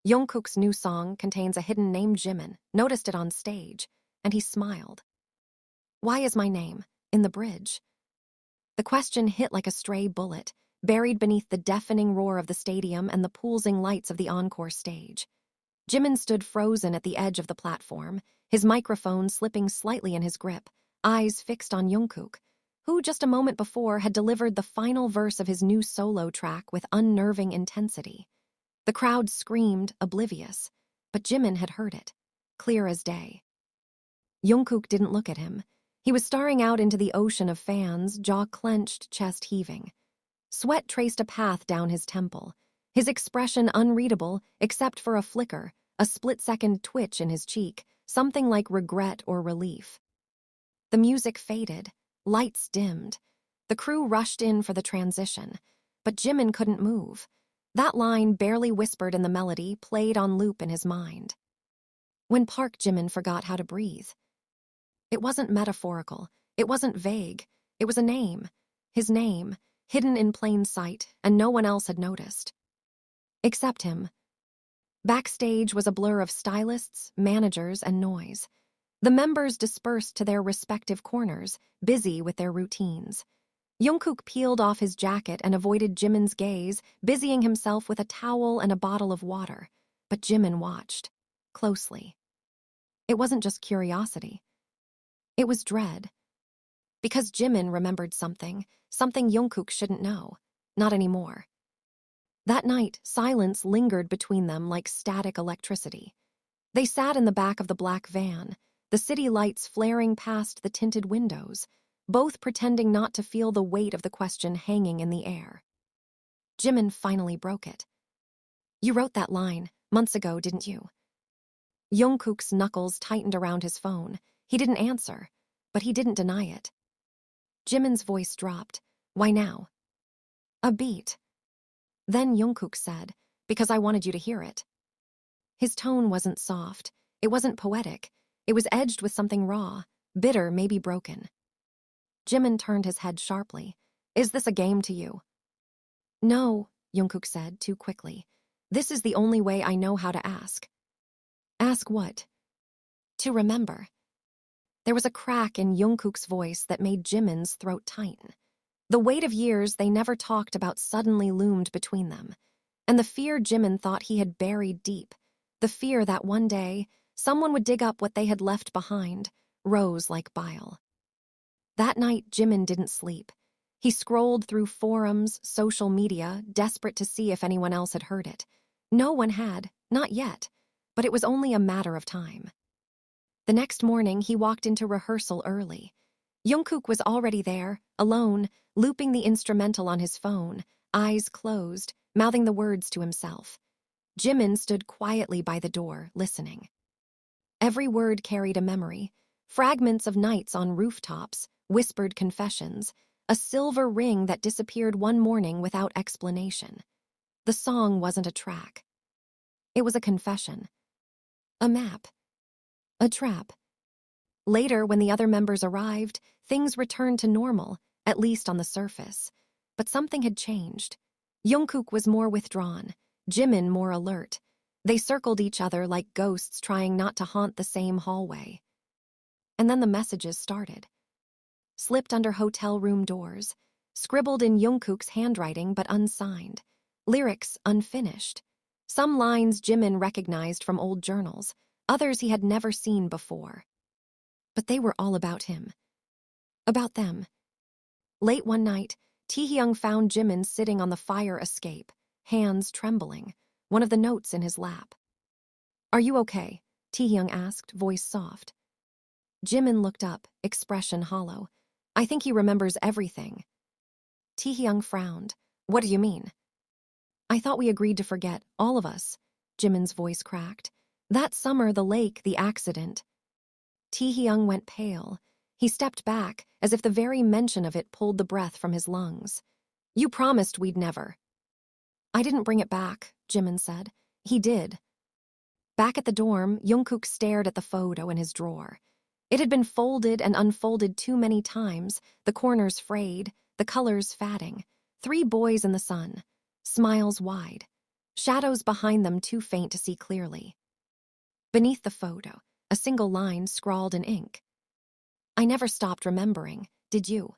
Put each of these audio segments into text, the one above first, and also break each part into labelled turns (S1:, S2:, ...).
S1: Jungkook's new song contains a hidden name-Jimin, noticed it on stage, and he smiled. Why is my name in the bridge? The question hit like a stray bullet, buried beneath the deafening roar of the stadium and the pulsing lights of the encore stage. Jimin stood frozen at the edge of the platform, his microphone slipping slightly in his grip, eyes fixed on Jungkook, who just a moment before had delivered the final verse of his new solo track with unnerving intensity. The crowd screamed, oblivious, but Jimin had heard it, clear as day. Jungkook didn't look at him. He was staring out into the ocean of fans, jaw clenched, chest heaving. Sweat traced a path down his temple, his expression unreadable except for a flicker, a split-second twitch in his cheek, something like regret or relief. The music faded, lights dimmed. The crew rushed in for the transition, but Jimin couldn't move. That line, barely whispered in the melody, played on loop in his mind. When Park Jimin forgot how to breathe. It wasn't metaphorical, it wasn't vague, it was a name. His name, hidden in plain sight, and no one else had noticed. Except him. Backstage was a blur of stylists, managers, and noise. The members dispersed to their respective corners, busy with their routines. Jungkook peeled off his jacket and avoided Jimin's gaze, busying himself with a towel and a bottle of water. But Jimin watched, closely. It wasn't just curiosity. It was dread. Because Jimin remembered something Jungkook shouldn't know. Not anymore. That night, silence lingered between them like static electricity. They sat in the back of the black van, the city lights flaring past the tinted windows, both pretending not to feel the weight of the question hanging in the air. Jimin finally broke it. You wrote that line months ago, didn't you? Jungkook's knuckles tightened around his phone. He didn't answer, but he didn't deny it. Jimin's voice dropped. Why now? A beat. Then Jungkook said, because I wanted you to hear it. His tone wasn't soft. It wasn't poetic. It was edged with something raw, bitter, maybe broken. Jimin turned his head sharply. Is this a game to you? No, Jungkook said too quickly. This is the only way I know how to ask. Ask what? To remember. There was a crack in Jungkook's voice that made Jimin's throat tighten. The weight of years they never talked about suddenly loomed between them. And the fear Jimin thought he had buried deep, the fear that one day someone would dig up what they had left behind, rose like bile. That night, Jimin didn't sleep. He scrolled through forums, social media, desperate to see if anyone else had heard it. No one had, not yet, but it was only a matter of time. The next morning, he walked into rehearsal early. Jungkook was already there, alone, looping the instrumental on his phone, eyes closed, mouthing the words to himself. Jimin stood quietly by the door, listening. Every word carried a memory, fragments of nights on rooftops, whispered confessions, a silver ring that disappeared one morning without explanation. The song wasn't a track. It was a confession. A map. A trap. Later, when the other members arrived, things returned to normal, at least on the surface. But something had changed. Jungkook was more withdrawn, Jimin more alert. They circled each other like ghosts trying not to haunt the same hallway. And then the messages started. Slipped under hotel room doors, scribbled in Jungkook's handwriting but unsigned, lyrics unfinished. Some lines Jimin recognized from old journals, others he had never seen before. But they were all about him. About them. Late one night, Taehyung found Jimin sitting on the fire escape, hands trembling, one of the notes in his lap. Are you okay? Taehyung asked, voice soft. Jimin looked up, expression hollow. I think he remembers everything. Taehyung frowned. What do you mean? I thought we agreed to forget, all of us. Jimin's voice cracked. That summer, the lake, the accident. Taehyung went pale. He stepped back, as if the very mention of it pulled the breath from his lungs. You promised we'd never. I didn't bring it back, Jimin said. He did. Back at the dorm, Jungkook stared at the photo in his drawer. It had been folded and unfolded too many times, the corners frayed, the colors fading. 3 boys in the sun, smiles wide. shadows behind them too faint to see clearly. Beneath the photo, a single line scrawled in ink. I never stopped remembering, did you?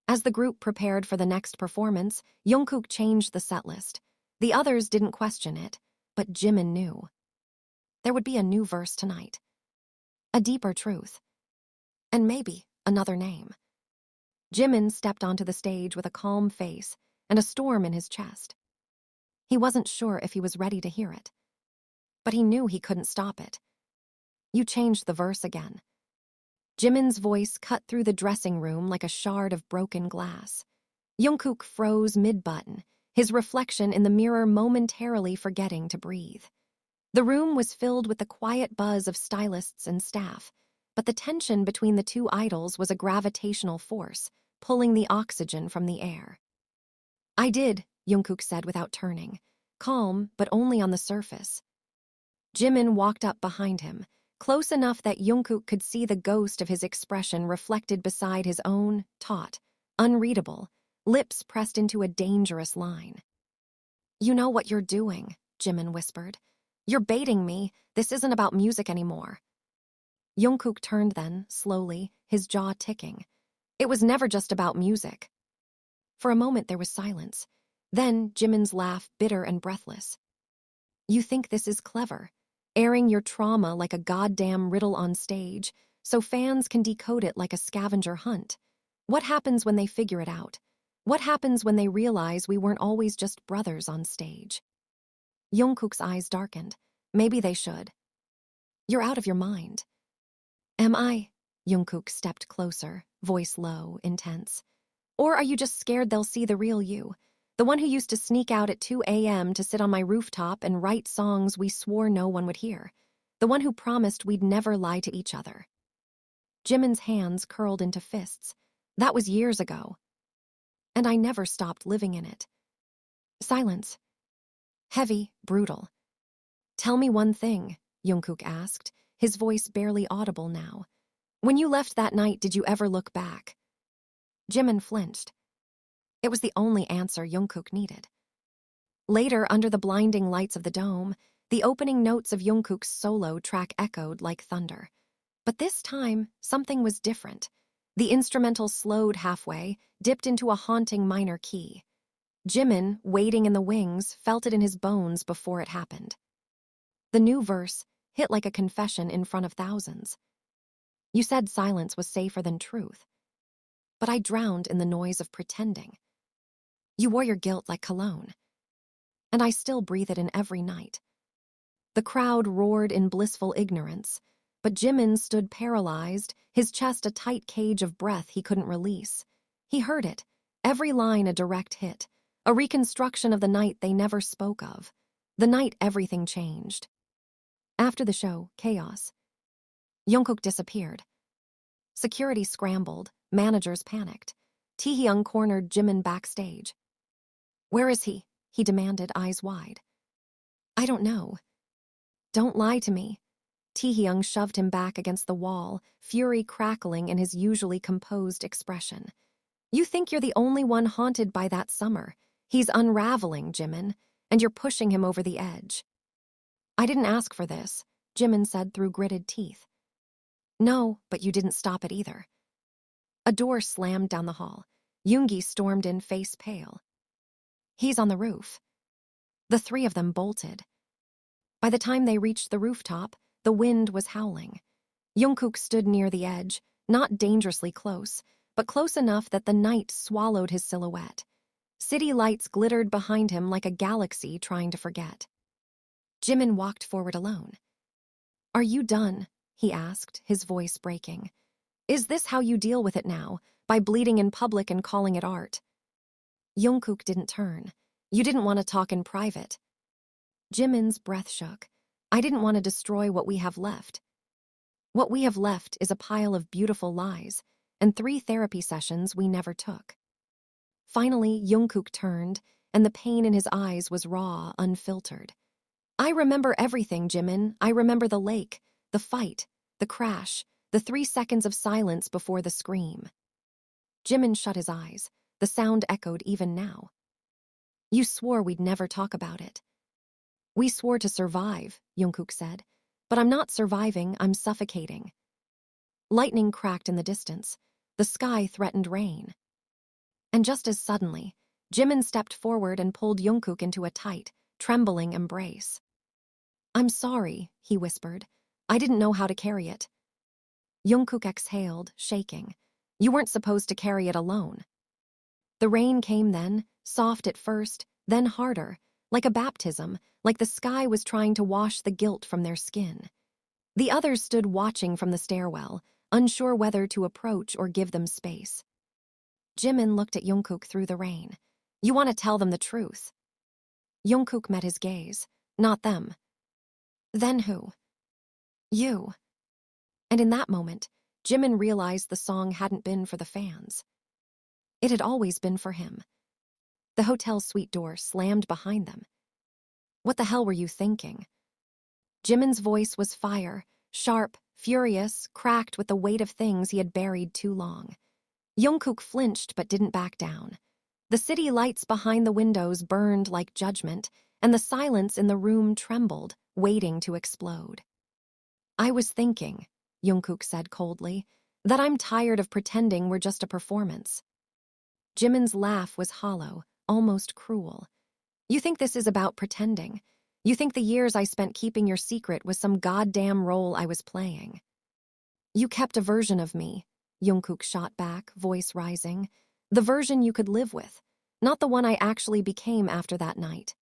S1: As the group prepared for the next performance, Jungkook changed the setlist. The others didn't question it, but Jimin knew. There would be a new verse tonight. A deeper truth. And maybe another name. Jimin stepped onto the stage with a calm face and a storm in his chest. He wasn't sure if he was ready to hear it, but he knew he couldn't stop it. You changed the verse again. Jimin's voice cut through the dressing room like a shard of broken glass. Jungkook froze mid-button, his reflection in the mirror momentarily forgetting to breathe. The room was filled with the quiet buzz of stylists and staff, but the tension between the two idols was a gravitational force, pulling the oxygen from the air. I did, Jungkook said without turning, calm but only on the surface. Jimin walked up behind him, close enough that Jungkook could see the ghost of his expression reflected beside his own, taut, unreadable, lips pressed into a dangerous line. You know what you're doing, Jimin whispered. You're baiting me. This isn't about music anymore. Jungkook turned then, slowly, his jaw ticking. It was never just about music. For a moment there was silence. Then Jimin's laugh, bitter and breathless. You think this is clever? Airing your trauma like a goddamn riddle on stage, so fans can decode it like a scavenger hunt. What happens when they figure it out? What happens when they realize we weren't always just brothers on stage? Jungkook's eyes darkened. Maybe they should. You're out of your mind. Am I? Jungkook stepped closer, voice low, intense. Or are you just scared they'll see the real you? The one who used to sneak out at 2 a.m. to sit on my rooftop and write songs we swore no one would hear. The one who promised we'd never lie to each other. Jimin's hands curled into fists. That was years ago. And I never stopped living in it. Silence. Heavy, brutal. Tell me one thing, Jungkook asked, his voice barely audible now. When you left that night, did you ever look back? Jimin flinched. It was the only answer Jungkook needed. Later, under the blinding lights of the dome, the opening notes of Jungkook's solo track echoed like thunder. But this time, something was different. The instrumental slowed halfway, dipped into a haunting minor key. Jimin, waiting in the wings, felt it in his bones before it happened. The new verse hit like a confession in front of thousands. You said silence was safer than truth. But I drowned in the noise of pretending. You wore your guilt like cologne. And I still breathe it in every night. The crowd roared in blissful ignorance, but Jimin stood paralyzed, his chest a tight cage of breath he couldn't release. He heard it, every line a direct hit, a reconstruction of the night they never spoke of, the night everything changed. After the show, chaos. Jungkook disappeared. Security scrambled, managers panicked. Taehyung cornered Jimin backstage. Where is he? He demanded, eyes wide. I don't know. Don't lie to me. Taehyung shoved him back against the wall, fury crackling in his usually composed expression. You think you're the only one haunted by that summer. He's unraveling, Jimin, and you're pushing him over the edge. I didn't ask for this, Jimin said through gritted teeth. No, but you didn't stop it either. A door slammed down the hall. Yoongi stormed in, face pale. He's on the roof. The three of them bolted. By the time they reached the rooftop, the wind was howling. Jungkook stood near the edge, not dangerously close, but close enough that the night swallowed his silhouette. City lights glittered behind him like a galaxy trying to forget. Jimin walked forward alone. Are you done? He asked, his voice breaking. Is this how you deal with it now, by bleeding in public and calling it art? Jungkook didn't turn. You didn't want to talk in private. Jimin's breath shook. I didn't want to destroy what we have left. What we have left is a pile of beautiful lies, and 3 therapy sessions we never took. Finally, Jungkook turned, and the pain in his eyes was raw, unfiltered. I remember everything, Jimin. I remember the lake, the fight, the crash, the 3 seconds of silence before the scream. Jimin shut his eyes. The sound echoed even now. You swore we'd never talk about it. We swore to survive, Jungkook said. But I'm not surviving, I'm suffocating. Lightning cracked in the distance. The sky threatened rain. And just as suddenly, Jimin stepped forward and pulled Jungkook into a tight, trembling embrace. I'm sorry, he whispered. I didn't know how to carry it. Jungkook exhaled, shaking. You weren't supposed to carry it alone. The rain came then, soft at first, then harder, like a baptism, like the sky was trying to wash the guilt from their skin. The others stood watching from the stairwell, unsure whether to approach or give them space. Jimin looked at Jungkook through the rain. You want to tell them the truth. Jungkook met his gaze. Not them. Then who? You. And in that moment, Jimin realized the song hadn't been for the fans. It had always been for him. The hotel suite door slammed behind them. What the hell were you thinking? Jimin's voice was fire, sharp, furious, cracked with the weight of things he had buried too long. Jungkook flinched but didn't back down. The city lights behind the windows burned like judgment, and the silence in the room trembled, waiting to explode. I was thinking, Jungkook said coldly, that I'm tired of pretending we're just a performance. Jimin's laugh was hollow, almost cruel. You think this is about pretending? You think the years I spent keeping your secret was some goddamn role I was playing? You kept a version of me, Jungkook shot back, voice rising. The version you could live with, not the one I actually became after that night.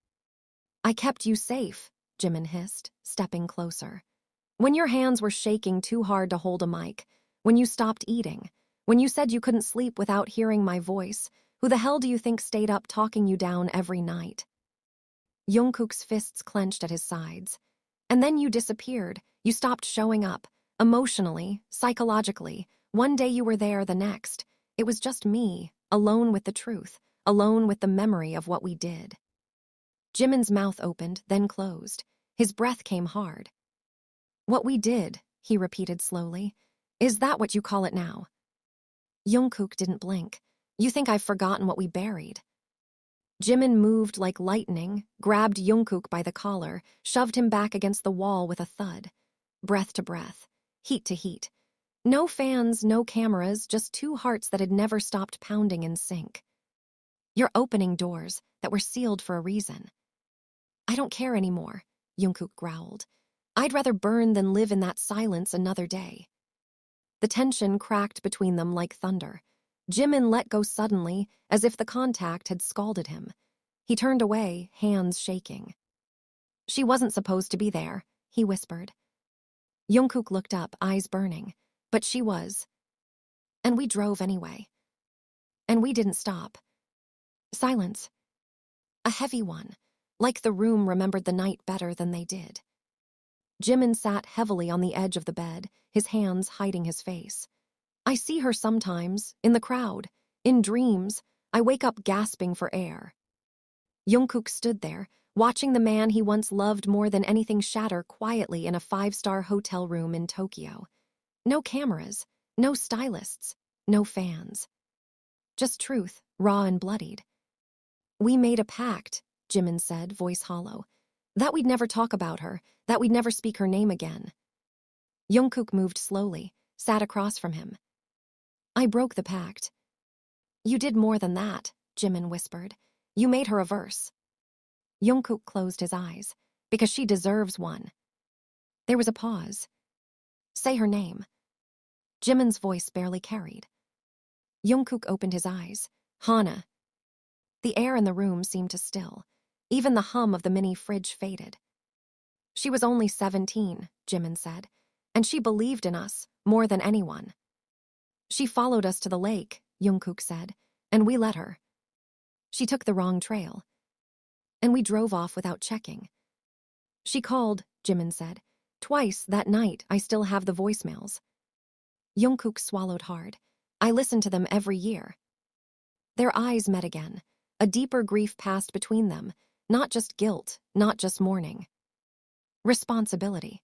S1: I kept you safe, Jimin hissed, stepping closer. When your hands were shaking too hard to hold a mic, when you stopped eating, when you said you couldn't sleep without hearing my voice, who the hell do you think stayed up talking you down every night? Jungkook's fists clenched at his sides. And then you disappeared. You stopped showing up. Emotionally, psychologically. One day you were there, the next. It was just me, alone with the truth, alone with the memory of what we did. Jimin's mouth opened, then closed. His breath came hard. What we did, he repeated slowly. Is that what you call it now? Jungkook didn't blink. You think I've forgotten what we buried? Jimin moved like lightning, grabbed Jungkook by the collar, shoved him back against the wall with a thud. Breath to breath, heat to heat. No fans, no cameras, just two hearts that had never stopped pounding in sync. You're opening doors that were sealed for a reason. I don't care anymore, Jungkook growled. I'd rather burn than live in that silence another day. The tension cracked between them like thunder. Jimin let go suddenly, as if the contact had scalded him. He turned away, hands shaking. She wasn't supposed to be there, he whispered. Jungkook looked up, eyes burning. But she was. And we drove anyway. And we didn't stop. Silence. A heavy one, like the room remembered the night better than they did. Jimin sat heavily on the edge of the bed, his hands hiding his face. I see her sometimes, in the crowd, in dreams. I wake up gasping for air. Jungkook stood there, watching the man he once loved more than anything shatter quietly in a 5-star hotel room in Tokyo. No cameras, no stylists, no fans. Just truth, raw and bloodied. We made a pact, Jimin said, voice hollow. That we'd never talk about her, that we'd never speak her name again. Jungkook moved slowly, sat across from him. I broke the pact. You did more than that, Jimin whispered. You made her a verse. Jungkook closed his eyes, because she deserves one. There was a pause. Say her name. Jimin's voice barely carried. Jungkook opened his eyes. Hana. The air in the room seemed to still. Even the hum of the mini fridge faded. She was only 17, Jimin said, and she believed in us more than anyone. She followed us to the lake, Jungkook said, and we let her. She took the wrong trail. And we drove off without checking. She called, Jimin said. Twice that night, I still have the voicemails. Jungkook swallowed hard. I listened to them every year. Their eyes met again. A deeper grief passed between them. Not just guilt, not just mourning. Responsibility.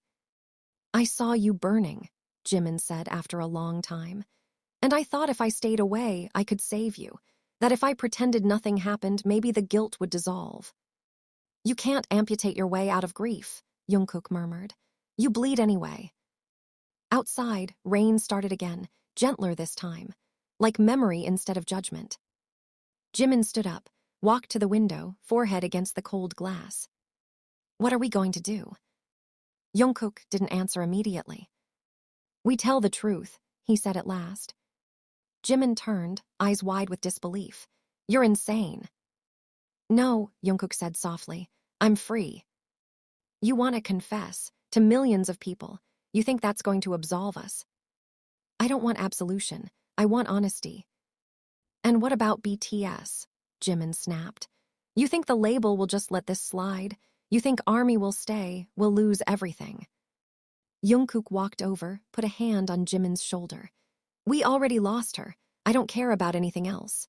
S1: I saw you burning, Jimin said after a long time. And I thought if I stayed away, I could save you. That if I pretended nothing happened, maybe the guilt would dissolve. You can't amputate your way out of grief, Jungkook murmured. You bleed anyway. Outside, rain started again, gentler this time, like memory instead of judgment. Jimin stood up, walked to the window, forehead against the cold glass. What are we going to do? Jungkook didn't answer immediately. We tell the truth, he said at last. Jimin turned, eyes wide with disbelief. You're insane. No, Jungkook said softly. I'm free. You want to confess to millions of people. You think that's going to absolve us? I don't want absolution. I want honesty. And what about BTS? Jimin snapped. You think the label will just let this slide? You think ARMY will stay, will lose everything? Jungkook walked over, put a hand on Jimin's shoulder. We already lost her. I don't care about anything else.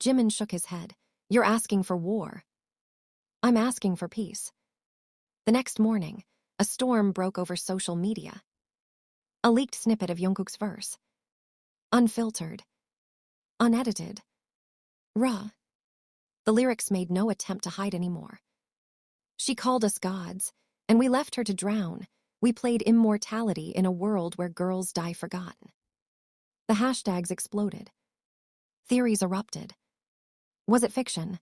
S1: Jimin shook his head. You're asking for war. I'm asking for peace. The next morning, a storm broke over social media. A leaked snippet of Jungkook's verse. Unfiltered. Unedited. Raw. The lyrics made no attempt to hide anymore. She called us gods, and we left her to drown. We played immortality in a world where girls die forgotten. The hashtags exploded. Theories erupted. Was it fiction?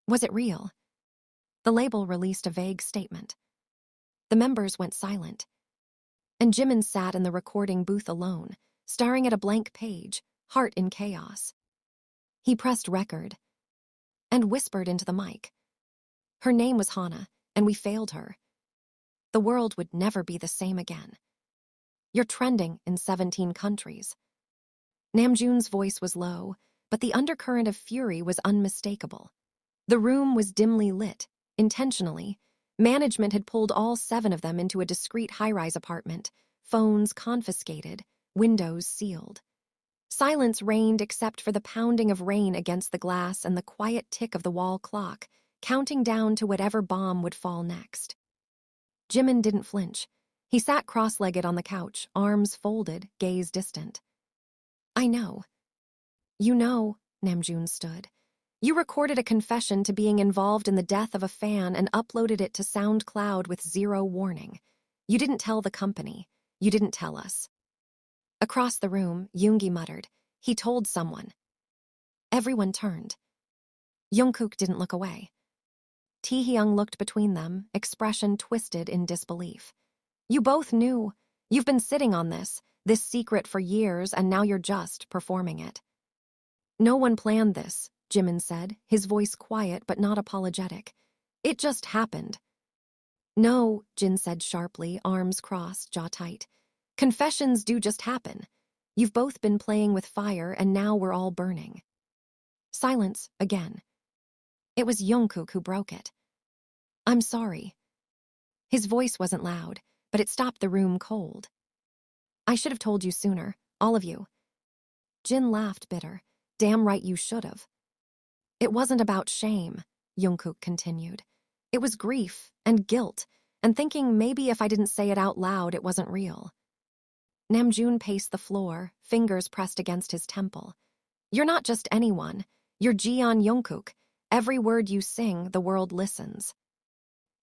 S1: Was it real? The label released a vague statement. The members went silent. And Jimin sat in the recording booth alone, staring at a blank page, heart in chaos. He pressed record and whispered into the mic. Her name was Hana, and we failed her. The world would never be the same again. You're trending in 17 countries. Namjoon's voice was low, but the undercurrent of fury was unmistakable. The room was dimly lit, intentionally. Management had pulled all 7 of them into a discreet high-rise apartment, phones confiscated, windows sealed. Silence reigned except for the pounding of rain against the glass and the quiet tick of the wall clock, counting down to whatever bomb would fall next. Jimin didn't flinch. He sat cross-legged on the couch, arms folded, gaze distant. I know. You know, Namjoon stood. You recorded a confession to being involved in the death of a fan and uploaded it to SoundCloud with 0 warning. You didn't tell the company. You didn't tell us. Across the room, Yoongi muttered. He told someone. Everyone turned. Jungkook didn't look away. Taehyung looked between them, expression twisted in disbelief. You both knew. You've been sitting on this secret for years, and now you're just performing it. No one planned this, Jimin said, his voice quiet but not apologetic. It just happened. No, Jin said sharply, arms crossed, jaw tight. Confessions do just happen. You've both been playing with fire, and now we're all burning. Silence, again. It was Jungkook who broke it. I'm sorry. His voice wasn't loud, but it stopped the room cold. I should have told you sooner, all of you. Jin laughed bitter. Damn right you should have. It wasn't about shame, Jungkook continued. It was grief and guilt, and thinking maybe if I didn't say it out loud it wasn't real. Namjoon paced the floor, fingers pressed against his temple. You're not just anyone. You're Jeon Jungkook. Every word you sing, the world listens.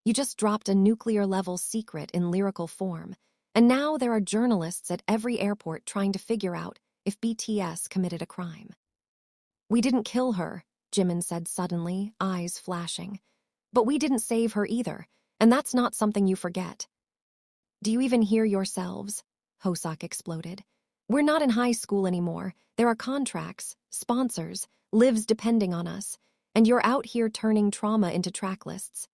S1: You just dropped a nuclear-level secret in lyrical form, and now there are journalists at every airport trying to figure out if BTS committed a crime. We didn't kill her, Jimin said suddenly, eyes flashing. But we didn't save her either, and that's not something you forget. Do you even hear yourselves? Hoseok exploded. We're not in high school anymore. There are contracts, sponsors, lives depending on us, and you're out here turning trauma into track lists.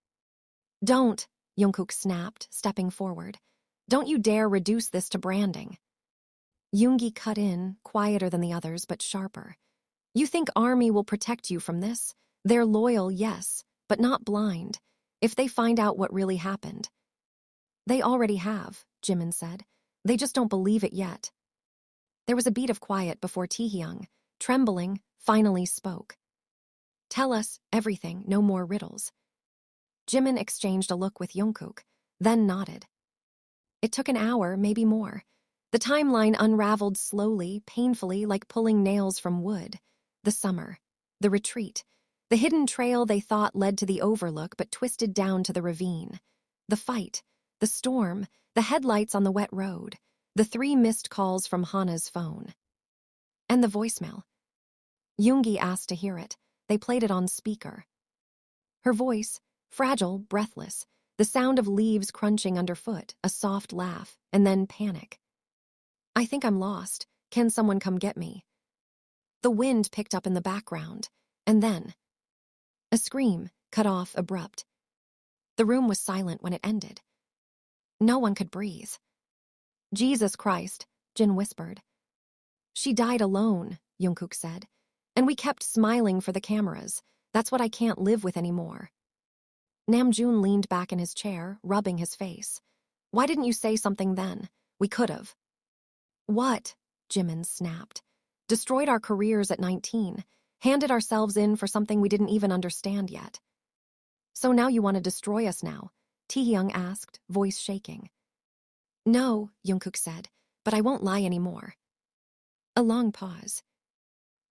S1: Don't, Jungkook snapped, stepping forward. Don't you dare reduce this to branding. Yoongi cut in, quieter than the others, but sharper. You think ARMY will protect you from this? They're loyal, yes, but not blind. If they find out what really happened. They already have, Jimin said. They just don't believe it yet. There was a beat of quiet before Taehyung, trembling, finally spoke. Tell us everything, no more riddles. Jimin exchanged a look with Jungkook, then nodded. It took an hour, maybe more. The timeline unraveled slowly, painfully, like pulling nails from wood. The summer, the retreat, The hidden trail they thought led to the overlook but twisted down to the ravine. The fight, the storm, the headlights on the wet road, the 3 missed calls from Hana's phone. And the voicemail. Yoongi asked to hear it. They played it on speaker. Her voice, fragile, breathless, the sound of leaves crunching underfoot, a soft laugh, and then panic. I think I'm lost. Can someone come get me? The wind picked up in the background, and then a scream, cut off, abrupt. The room was silent when it ended. No one could breathe. Jesus Christ, Jin whispered. She died alone, Jungkook said, and we kept smiling for the cameras. That's what I can't live with anymore. Namjoon leaned back in his chair, rubbing his face. Why didn't you say something then? We could've. What? Jimin snapped. Destroyed our careers at 19, handed ourselves in for something we didn't even understand yet. So now you want to destroy us now? Taehyung asked, voice shaking. No, Jungkook said, but I won't lie anymore. A long pause.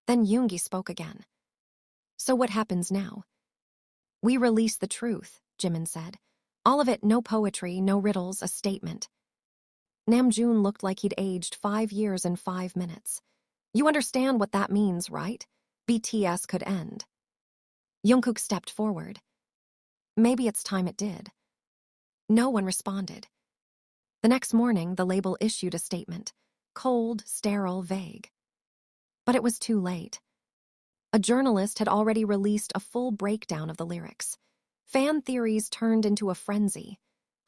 S1: Then Yoongi spoke again. So what happens now? We release the truth, Jimin said. All of it, no poetry, no riddles, a statement. Namjoon looked like he'd aged 5 years in 5 minutes. You understand what that means, right? BTS could end. Jungkook stepped forward. Maybe it's time it did. No one responded. The next morning, the label issued a statement. Cold, sterile, vague. But it was too late. A journalist had already released a full breakdown of the lyrics. Fan theories turned into a frenzy.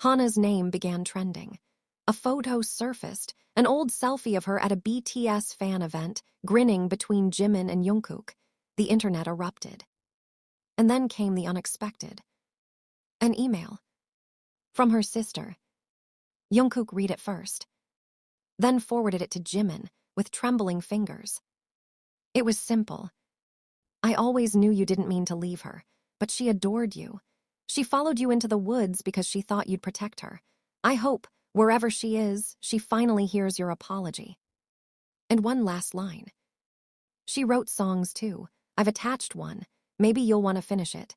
S1: Hana's name began trending. A photo surfaced, an old selfie of her at a BTS fan event, grinning between Jimin and Jungkook. The internet erupted. And then came the unexpected. An email. From her sister. Jungkook read it first. Then forwarded it to Jimin, with trembling fingers. It was simple. I always knew you didn't mean to leave her, but she adored you. She followed you into the woods because she thought you'd protect her. I hope, wherever she is, she finally hears your apology. And one last line. She wrote songs too. I've attached one. Maybe you'll want to finish it.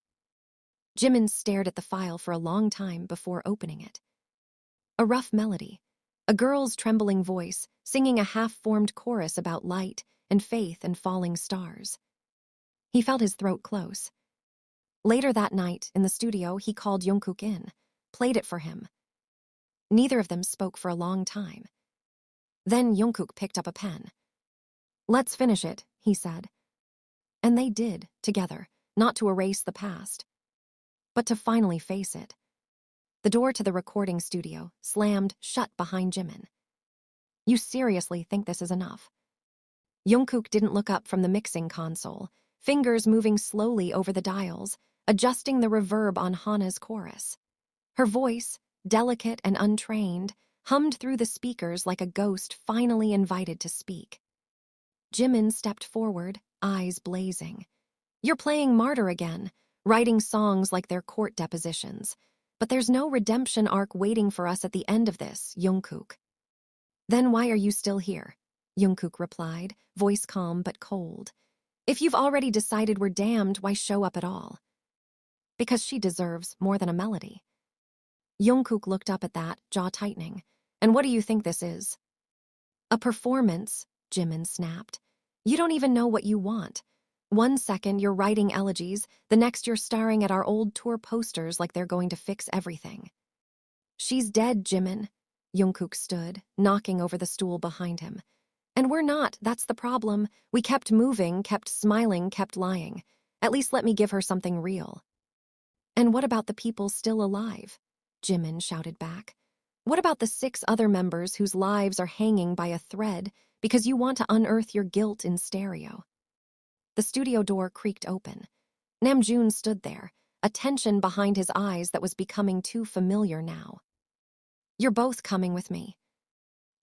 S1: Jimin stared at the file for a long time before opening it. A rough melody. A girl's trembling voice, singing a half-formed chorus about light and faith and falling stars. He felt his throat close. Later that night, in the studio, he called Jungkook in, played it for him. Neither of them spoke for a long time. Then Jungkook picked up a pen. Let's finish it, he said. And they did, together, not to erase the past, but to finally face it. The door to the recording studio slammed shut behind Jimin. You seriously think this is enough? Jungkook didn't look up from the mixing console, fingers moving slowly over the dials, adjusting the reverb on Hana's chorus. Her voice, delicate and untrained, hummed through the speakers like a ghost finally invited to speak. Jimin stepped forward, eyes blazing. You're playing martyr again, writing songs like they're court depositions. But there's no redemption arc waiting for us at the end of this, Jungkook. Then why are you still here? Jungkook replied, voice calm but cold. If you've already decided we're damned, why show up at all? Because she deserves more than a melody. Jungkook looked up at that, jaw tightening. And what do you think this is? A performance, Jimin snapped. You don't even know what you want. 1 second you're writing elegies, the next you're staring at our old tour posters like they're going to fix everything. She's dead, Jimin. Jungkook stood, knocking over the stool behind him. And we're not, that's the problem. We kept moving, kept smiling, kept lying. At least let me give her something real. And what about the people still alive? Jimin shouted back. What about the 6 other members whose lives are hanging by a thread because you want to unearth your guilt in stereo? The studio door creaked open. Namjoon stood there, a tension behind his eyes that was becoming too familiar now. You're both coming with me.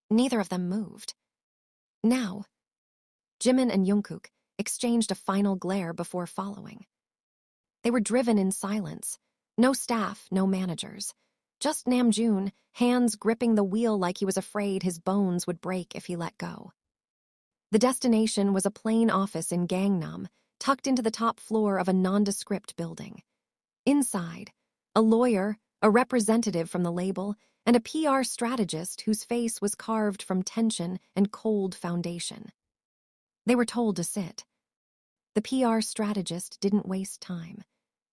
S1: Neither of them moved. Now, Jimin and Jungkook exchanged a final glare before following. They were driven in silence. No staff, no managers. Just Namjoon, hands gripping the wheel like he was afraid his bones would break if he let go. The destination was a plain office in Gangnam, tucked into the top floor of a nondescript building. Inside, a lawyer, a representative from the label, and a PR strategist whose face was carved from tension and cold foundation. They were told to sit. The PR strategist didn't waste time.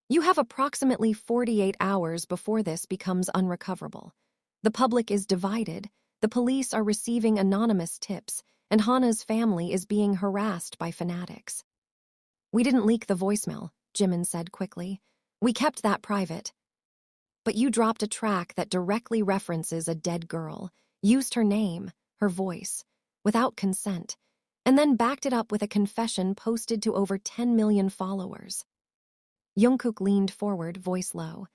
S1: You have approximately 48 hours before this becomes unrecoverable. The public is divided, the police are receiving anonymous tips, and Hana's family is being harassed by fanatics. We didn't leak the voicemail, Jimin said quickly. We kept that private. But you dropped a track that directly references a dead girl, used her name, her voice, without consent, and then backed it up with a confession posted to over 10 million followers. Jungkook leaned forward, voice low.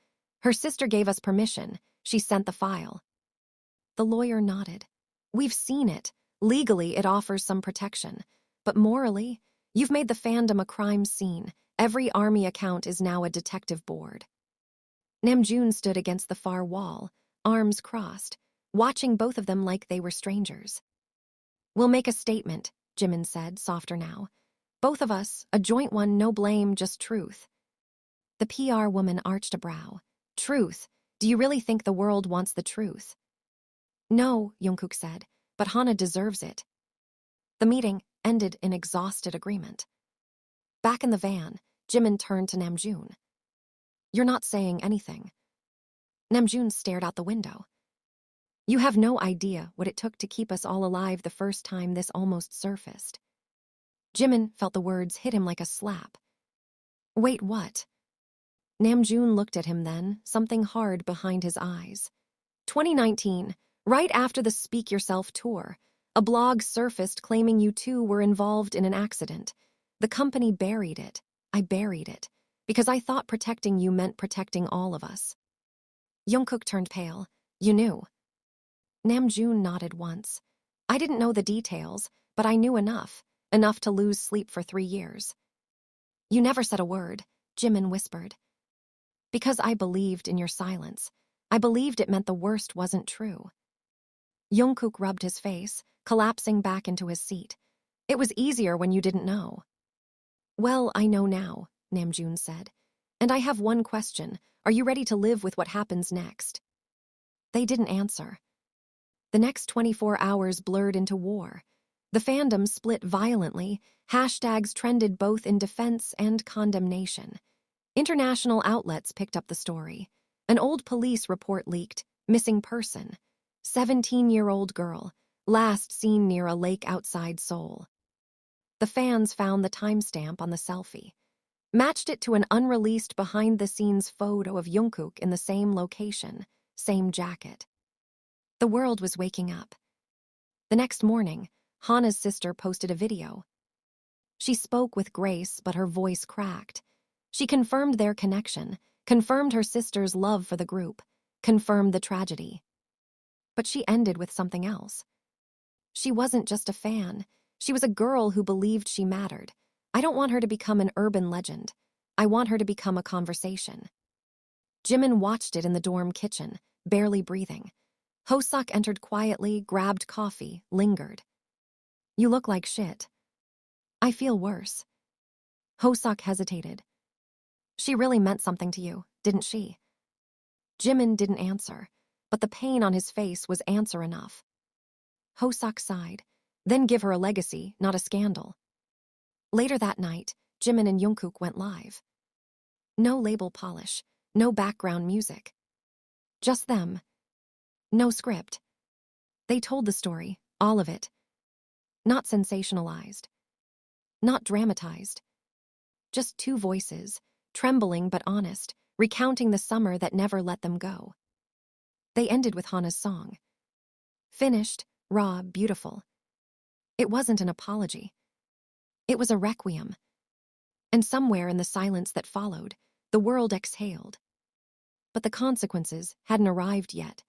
S1: Her sister gave us permission. She sent the file. The lawyer nodded. We've seen it. Legally, it offers some protection. But morally, you've made the fandom a crime scene. Every ARMY account is now a detective board. Namjoon stood against the far wall, arms crossed, watching both of them like they were strangers. We'll make a statement, Jimin said, softer now. Both of us, a joint one, no blame, just truth. The PR woman arched a brow. Truth? Do you really think the world wants the truth? No, Jungkook said, but Hana deserves it. The meeting ended in exhausted agreement. Back in the van, Jimin turned to Namjoon. You're not saying anything. Namjoon stared out the window. You have no idea what it took to keep us all alive the first time this almost surfaced. Jimin felt the words hit him like a slap. Wait, what? Namjoon looked at him then, something hard behind his eyes. 2019, right after the Speak Yourself tour, a blog surfaced claiming you two were involved in an accident. The company buried it. I buried it. Because I thought protecting you meant protecting all of us. Jungkook turned pale. You knew. Namjoon nodded once. I didn't know the details, but I knew enough to lose sleep for 3 years. You never said a word, Jimin whispered. Because I believed in your silence. I believed it meant the worst wasn't true. Jungkook rubbed his face, collapsing back into his seat. It was easier when you didn't know. Well, I know now, Namjoon said. And I have one question. Are you ready to live with what happens next? They didn't answer. The next 24 hours blurred into war. The fandom split violently. Hashtags trended both in defense and condemnation. International outlets picked up the story. An old police report leaked. Missing person. 17-year-old girl. Last seen near a lake outside Seoul. The fans found the timestamp on the selfie. Matched it to an unreleased behind-the-scenes photo of Jungkook in the same location, same jacket. The world was waking up. The next morning, Hana's sister posted a video. She spoke with grace, but her voice cracked. She confirmed their connection, confirmed her sister's love for the group, confirmed the tragedy. But she ended with something else. She wasn't just a fan. She was a girl who believed she mattered. I don't want her to become an urban legend. I want her to become a conversation. Jimin watched it in the dorm kitchen, barely breathing. Hoseok entered quietly, grabbed coffee, lingered. You look like shit. I feel worse. Hoseok hesitated. She really meant something to you, didn't she? Jimin didn't answer, but the pain on his face was answer enough. Hoseok sighed. Then give her a legacy, not a scandal. Later that night, Jimin and Jungkook went live. No label polish, no background music. Just them. No script. They told the story, all of it. Not sensationalized. Not dramatized. Just two voices, trembling but honest, recounting the summer that never let them go. They ended with Hana's song. Finished, raw, beautiful. It wasn't an apology. It was a requiem. And somewhere in the silence that followed, the world exhaled. But the consequences hadn't arrived yet.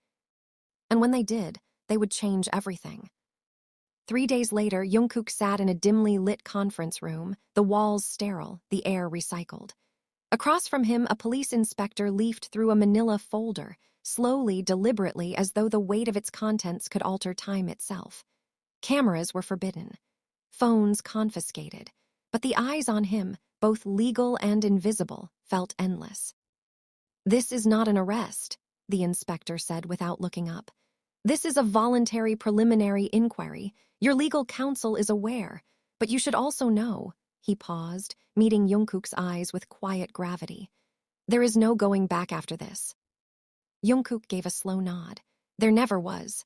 S1: And when they did, they would change everything. 3 days later, Jungkook sat in a dimly lit conference room, the walls sterile, the air recycled. Across from him, a police inspector leafed through a manila folder, slowly, deliberately, as though the weight of its contents could alter time itself. Cameras were forbidden. Phones confiscated. But the eyes on him, both legal and invisible, felt endless. "This is not an arrest," the inspector said without looking up. "This is a voluntary preliminary inquiry. Your legal counsel is aware, but you should also know." He paused, meeting Jungkook's eyes with quiet gravity. "There is no going back after this." Jungkook gave a slow nod. There never was.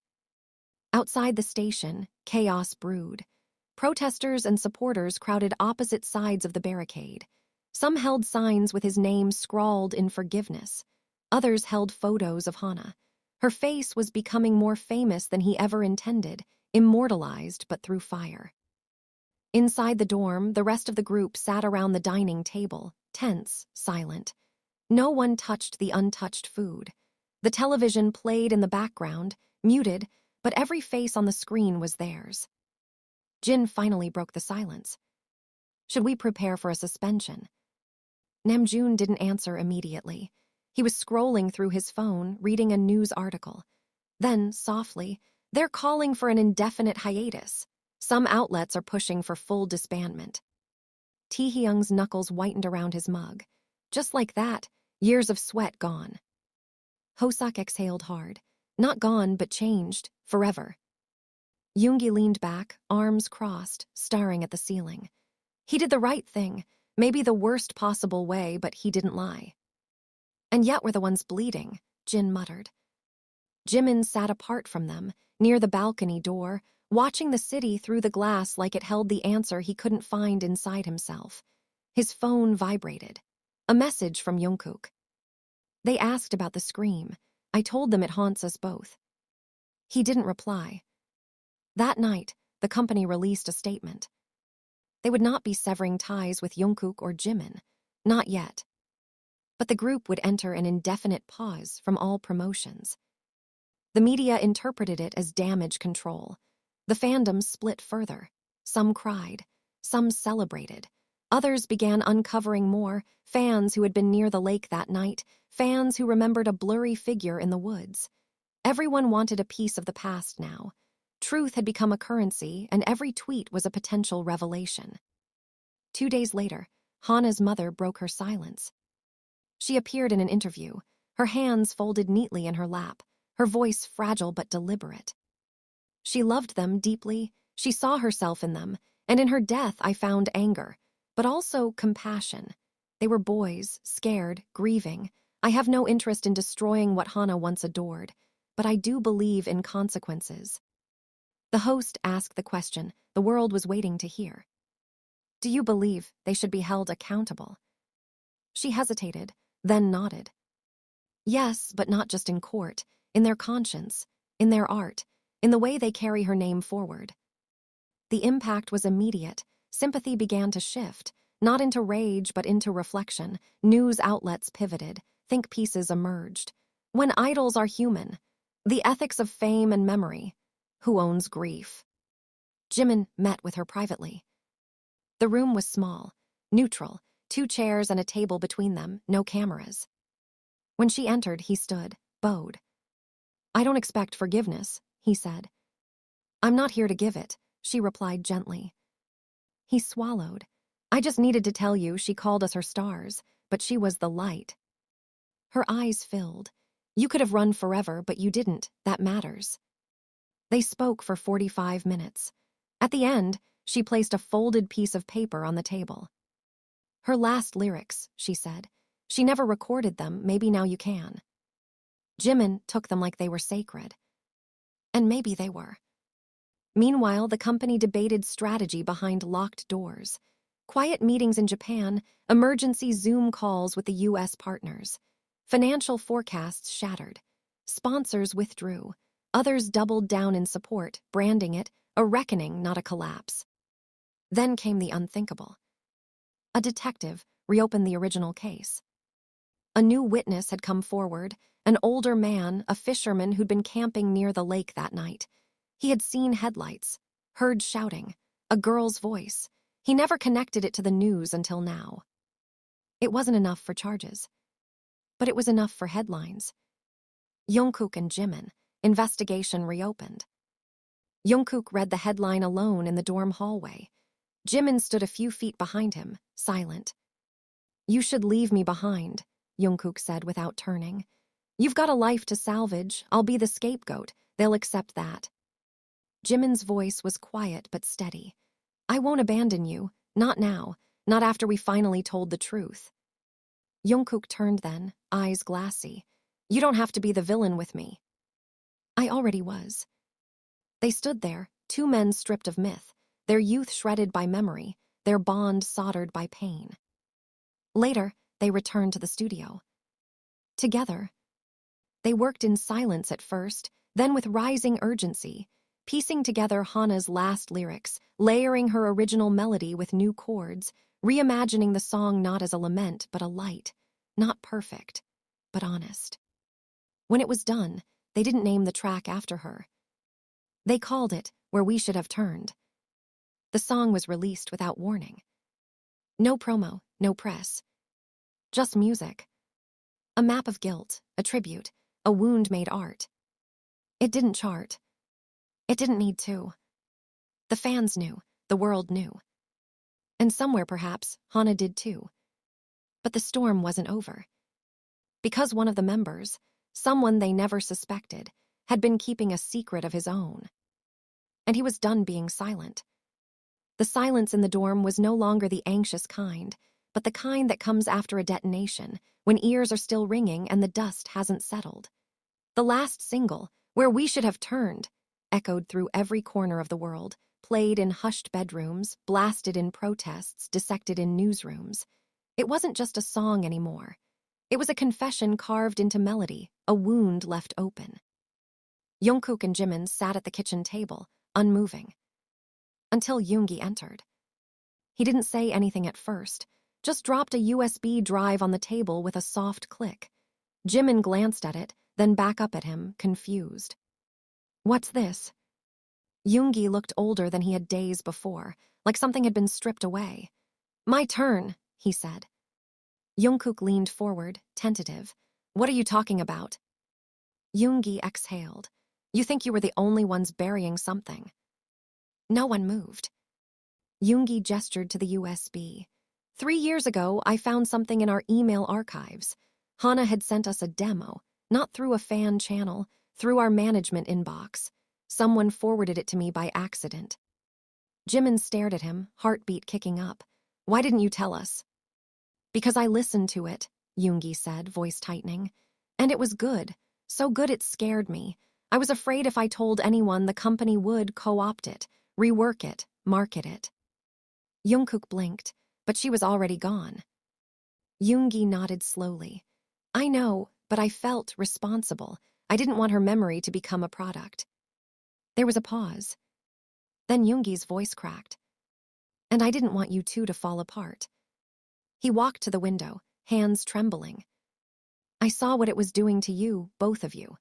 S1: Outside the station, chaos brewed. Protesters and supporters crowded opposite sides of the barricade. Some held signs with his name scrawled in forgiveness. Others held photos of Hana. Her face was becoming more famous than he ever intended, immortalized but through fire. Inside the dorm, the rest of the group sat around the dining table, tense, silent. No one touched the untouched food. The television played in the background, muted, but every face on the screen was theirs. Jin finally broke the silence. "Should we prepare for a suspension?" Namjoon didn't answer immediately. He was scrolling through his phone, reading a news article. Then, softly, "They're calling for an indefinite hiatus. Some outlets are pushing for full disbandment." Taehyung's knuckles whitened around his mug. Just like that, years of sweat gone. Hoseok exhaled hard. Not gone, but changed, forever. Yoongi leaned back, arms crossed, staring at the ceiling. He did the right thing, maybe the worst possible way, but he didn't lie. "And yet we're the ones bleeding," Jin muttered. Jimin sat apart from them, near the balcony door, watching the city through the glass like it held the answer he couldn't find inside himself. His phone vibrated. A message from Jungkook. "They asked about the scream. I told them it haunts us both." He didn't reply. That night, the company released a statement. They would not be severing ties with Jungkook or Jimin. Not yet. But the group would enter an indefinite pause from all promotions. The media interpreted it as damage control. The fandom split further. Some cried. Some celebrated. Others began uncovering more, fans who had been near the lake that night, fans who remembered a blurry figure in the woods. Everyone wanted a piece of the past now. Truth had become a currency, and every tweet was a potential revelation. 2 days later, Hana's mother broke her silence. She appeared in an interview, her hands folded neatly in her lap, her voice fragile but deliberate. "She loved them deeply, she saw herself in them, and in her death I found anger, but also compassion. They were boys, scared, grieving. I have no interest in destroying what Hana once adored, but I do believe in consequences." The host asked the question the world was waiting to hear. "Do you believe they should be held accountable?" She hesitated, then nodded. "Yes, but not just in court, in their conscience, in their art, in the way they carry her name forward." The impact was immediate. Sympathy began to shift, not into rage but into reflection. News outlets pivoted, think pieces emerged. When idols are human, the ethics of fame and memory, who owns grief? Jimin met with her privately. The room was small, neutral, 2 chairs and a table between them, no cameras. When she entered, he stood, bowed. "I don't expect forgiveness," he said. "I'm not here to give it," she replied gently. He swallowed. "I just needed to tell you she called us her stars, but she was the light." Her eyes filled. "You could have run forever, but you didn't. That matters." They spoke for 45 minutes. At the end, she placed a folded piece of paper on the table. "Her last lyrics," she said. "She never recorded them, maybe now you can." Jimin took them like they were sacred. And maybe they were. Meanwhile, the company debated strategy behind locked doors. Quiet meetings in Japan, emergency Zoom calls with the US partners. Financial forecasts shattered. Sponsors withdrew. Others doubled down in support, branding it a reckoning, not a collapse. Then came the unthinkable. A detective reopened the original case. A new witness had come forward, an older man, a fisherman who'd been camping near the lake that night. He had seen headlights, heard shouting, a girl's voice. He never connected it to the news until now. It wasn't enough for charges, but it was enough for headlines. Jungkook and Jimin, investigation reopened. Jungkook read the headline alone in the dorm hallway. Jimin stood a few feet behind him, silent. You should leave me behind, Jungkook said without turning. You've got a life to salvage. I'll be the scapegoat. They'll accept that. Jimin's voice was quiet but steady. I won't abandon you. Not now. Not after we finally told the truth. Jungkook turned then, eyes glassy. You don't have to be the villain with me. I already was. They stood there, two men stripped of myth, their youth shredded by memory, their bond soldered by pain. Later, they returned to the studio. Together. They worked in silence at first, then with rising urgency, piecing together Hana's last lyrics, layering her original melody with new chords, reimagining the song not as a lament but a light, not perfect, but honest. When it was done, they didn't name the track after her. They called it Where We Should Have Turned. The song was released without warning. No promo, no press. Just music. A map of guilt, a tribute, a wound made art. It didn't chart. It didn't need to. The fans knew, the world knew. And somewhere, perhaps, Hana did too. But the storm wasn't over. Because one of the members, someone they never suspected, had been keeping a secret of his own. And he was done being silent. The silence in the dorm was no longer the anxious kind, but the kind that comes after a detonation, when ears are still ringing and the dust hasn't settled. The last single, Where We Should Have Turned, echoed through every corner of the world, played in hushed bedrooms, blasted in protests, dissected in newsrooms. It wasn't just a song anymore. It was a confession carved into melody, a wound left open. Jungkook and Jimin sat at the kitchen table, unmoving. Until Yoongi entered. He didn't say anything at first, just dropped a USB drive on the table with a soft click. Jimin glanced at it, then back up at him, confused. What's this? Yoongi looked older than he had days before, like something had been stripped away. My turn, he said. Jungkook leaned forward, tentative. What are you talking about? Yoongi exhaled. You think you were the only ones burying something. No one moved. Yoongi gestured to the USB. 3 years ago, I found something in our email archives. Hana had sent us a demo, not through a fan channel, through our management inbox. Someone forwarded it to me by accident. Jimin stared at him, heartbeat kicking up. Why didn't you tell us? Because I listened to it, Yoongi said, voice tightening. And it was good. So good it scared me. I was afraid if I told anyone, the company would co-opt it, rework it, market it. Jungkook blinked, but she was already gone. Yoongi nodded slowly. I know, but I felt responsible. I didn't want her memory to become a product. There was a pause. Then Yoongi's voice cracked. And I didn't want you two to fall apart. He walked to the window, hands trembling. I saw what it was doing to you, both of you.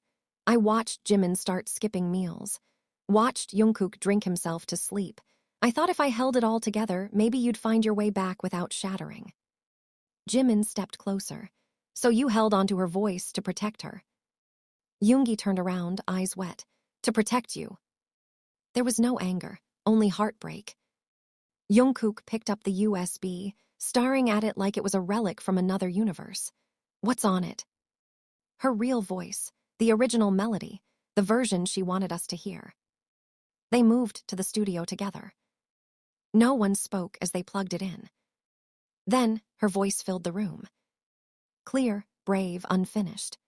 S1: I watched Jimin start skipping meals. Watched Jungkook drink himself to sleep. I thought if I held it all together, maybe you'd find your way back without shattering. Jimin stepped closer. So you held onto her voice to protect her. Yoongi turned around, eyes wet. To protect you. There was no anger, only heartbreak. Jungkook picked up the USB, staring at it like it was a relic from another universe. What's on it? Her real voice, the original melody, the version she wanted us to hear. They moved to the studio together. No one spoke as they plugged it in. Then, her voice filled the room. Clear, brave, unfinished.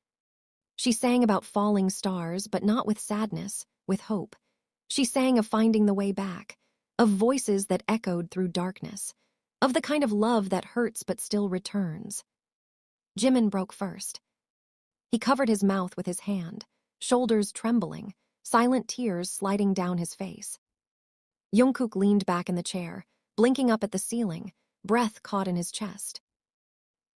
S1: She sang about falling stars, but not with sadness, with hope. She sang of finding the way back, of voices that echoed through darkness, of the kind of love that hurts but still returns. Jimin broke first. He covered his mouth with his hand, shoulders trembling, silent tears sliding down his face. Jungkook leaned back in the chair, blinking up at the ceiling, breath caught in his chest.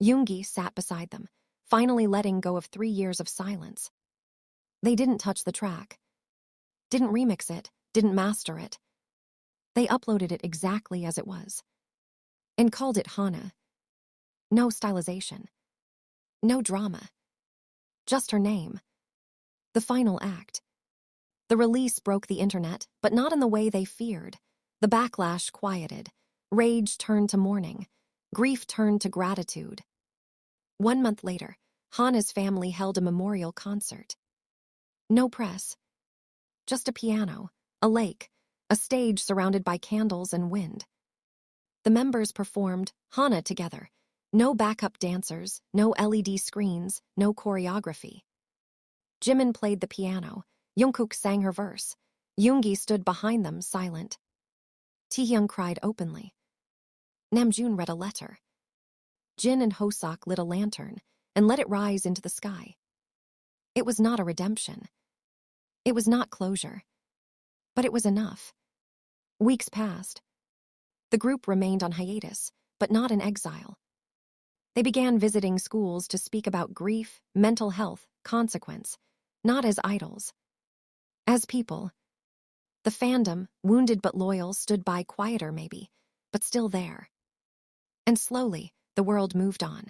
S1: Yoongi sat beside them, finally letting go of 3 years of silence. They didn't touch the track. Didn't remix it, didn't master it. They uploaded it exactly as it was. And called it Hana. No stylization. No drama. Just her name. The final act. The release broke the internet, but not in the way they feared. The backlash quieted. Rage turned to mourning. Grief turned to gratitude. 1 month later, Hana's family held a memorial concert. No press. Just a piano, a lake, a stage surrounded by candles and wind. The members performed Hana together. No backup dancers, no LED screens, no choreography. Jimin played the piano. Jungkook sang her verse. Yoongi stood behind them, silent. Taehyung cried openly. Namjoon read a letter. Jin and Hoseok lit a lantern and let it rise into the sky. It was not a redemption. It was not closure. But it was enough. Weeks passed. The group remained on hiatus, but not in exile. They began visiting schools to speak about grief, mental health, consequence, not as idols. As people. The fandom, wounded but loyal, stood by, quieter maybe, but still there. And slowly, the world moved on.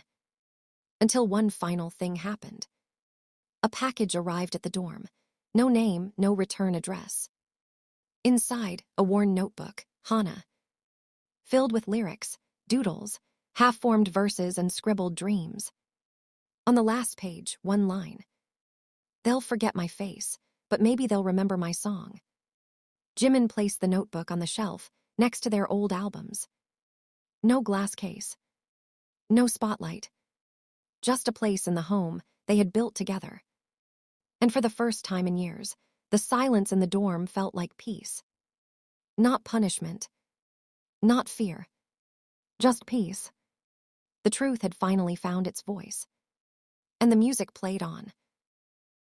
S1: Until one final thing happened. A package arrived at the dorm. No name, no return address. Inside, a worn notebook, Hana. Filled with lyrics, doodles, half-formed verses and scribbled dreams. On the last page, one line. They'll forget my face, but maybe they'll remember my song. Jimin placed the notebook on the shelf, next to their old albums. No glass case. No spotlight. Just a place in the home they had built together. And for the first time in years, the silence in the dorm felt like peace. Not punishment. Not fear. Just peace. The truth had finally found its voice. And the music played on.